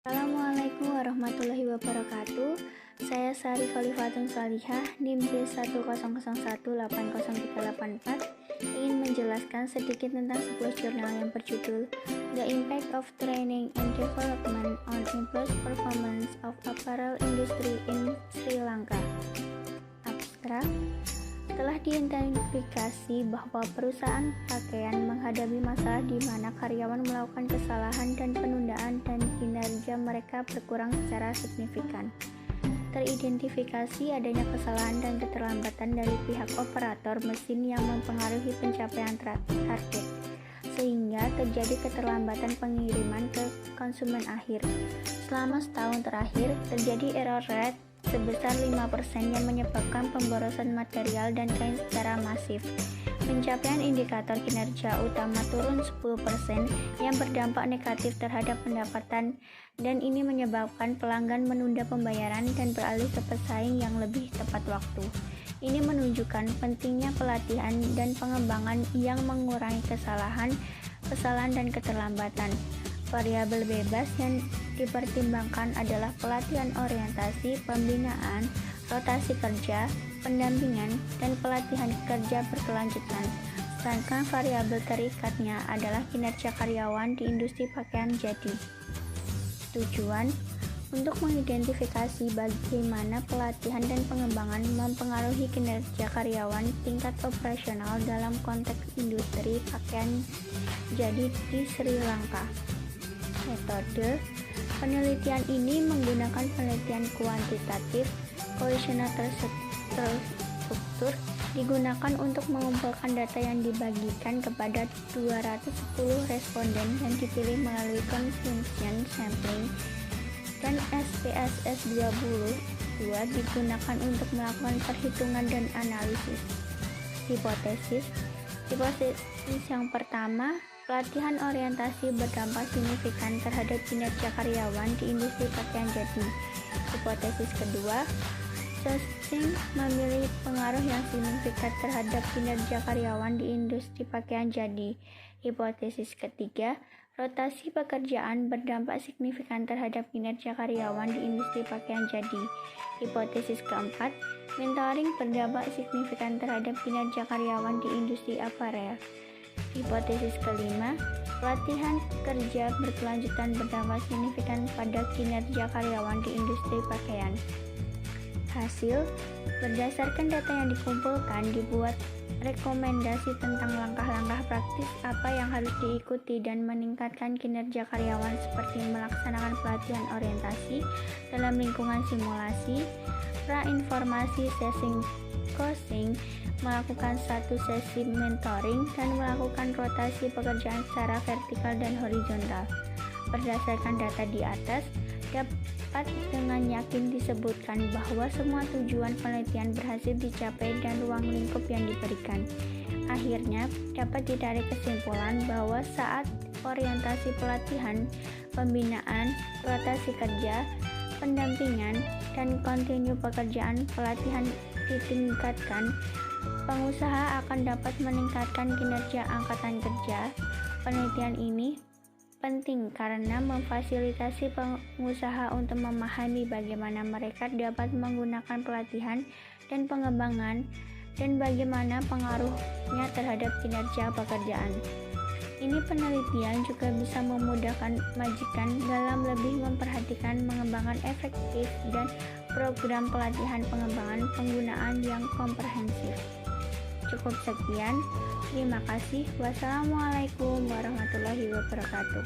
Assalamualaikum warahmatullahi wabarakatuh. Saya Sari Khalifatun Salihah, NIM B100180384, ingin menjelaskan sedikit tentang sebuah jurnal yang berjudul The Impact of Training and Development on Employees Performance of Apparel Industry in Sri Lanka. Abstrak. Telah diidentifikasi bahwa perusahaan pakaian menghadapi masalah di mana karyawan melakukan kesalahan dan penundaan dan kinerja mereka berkurang secara signifikan. Teridentifikasi adanya kesalahan dan keterlambatan dari pihak operator mesin yang mempengaruhi pencapaian target, sehingga terjadi keterlambatan pengiriman ke konsumen akhir. Selama setahun terakhir, terjadi error rate sebesar 5% yang menyebabkan pemborosan material dan kain secara masif. Pencapaian indikator kinerja utama turun 10% yang berdampak negatif terhadap pendapatan, dan ini menyebabkan pelanggan menunda pembayaran dan beralih ke pesaing yang lebih tepat waktu. Ini menunjukkan pentingnya pelatihan dan pengembangan yang mengurangi kesalahan dan keterlambatan. Variabel bebas yang dipertimbangkan adalah pelatihan orientasi, pembinaan, rotasi kerja, pendampingan, dan pelatihan kerja berkelanjutan. Sedangkan variabel terikatnya adalah kinerja karyawan di industri pakaian jadi. Tujuan untuk mengidentifikasi bagaimana pelatihan dan pengembangan mempengaruhi kinerja karyawan tingkat operasional dalam konteks industri pakaian jadi di Sri Lanka. Metode penelitian ini menggunakan penelitian kuantitatif. Kuesioner terstruktur digunakan untuk mengumpulkan data yang dibagikan kepada 210 responden yang dipilih melalui consumption sampling, dan SPSS 22 digunakan untuk melakukan perhitungan dan analisis. Hipotesis yang pertama, pelatihan orientasi berdampak signifikan terhadap kinerja karyawan di industri pakaian jadi. Hipotesis kedua, sourcing memiliki pengaruh yang signifikan terhadap kinerja karyawan di industri pakaian jadi. Hipotesis ketiga, rotasi pekerjaan berdampak signifikan terhadap kinerja karyawan di industri pakaian jadi. Hipotesis keempat, mentoring berdampak signifikan terhadap kinerja karyawan di industri aparel. Hipotesis kelima, pelatihan kerja berkelanjutan berdampak signifikan pada kinerja karyawan di industri pakaian. Hasil, berdasarkan data yang dikumpulkan, dibuat rekomendasi tentang langkah-langkah praktis apa yang harus diikuti dan meningkatkan kinerja karyawan, seperti melaksanakan pelatihan orientasi dalam lingkungan simulasi, pra-informasi session coaching, melakukan satu sesi mentoring, dan melakukan rotasi pekerjaan secara vertikal dan horizontal. Berdasarkan data di atas, dapat dengan yakin disebutkan bahwa semua tujuan penelitian berhasil dicapai dan ruang lingkup yang diberikan. Akhirnya, dapat ditarik kesimpulan bahwa saat orientasi pelatihan, pembinaan, rotasi kerja, pendampingan, dan kontinu pekerjaan pelatihan ditingkatkan, pengusaha akan dapat meningkatkan kinerja angkatan kerja. Penelitian ini penting karena memfasilitasi pengusaha untuk memahami bagaimana mereka dapat menggunakan pelatihan dan pengembangan dan bagaimana pengaruhnya terhadap kinerja pekerjaan. Ini penelitian juga bisa memudahkan majikan dalam lebih memperhatikan mengembangkan efektif dan program pelatihan pengembangan penggunaan yang komprehensif. Cukup sekian, terima kasih. Wassalamualaikum warahmatullahi wabarakatuh.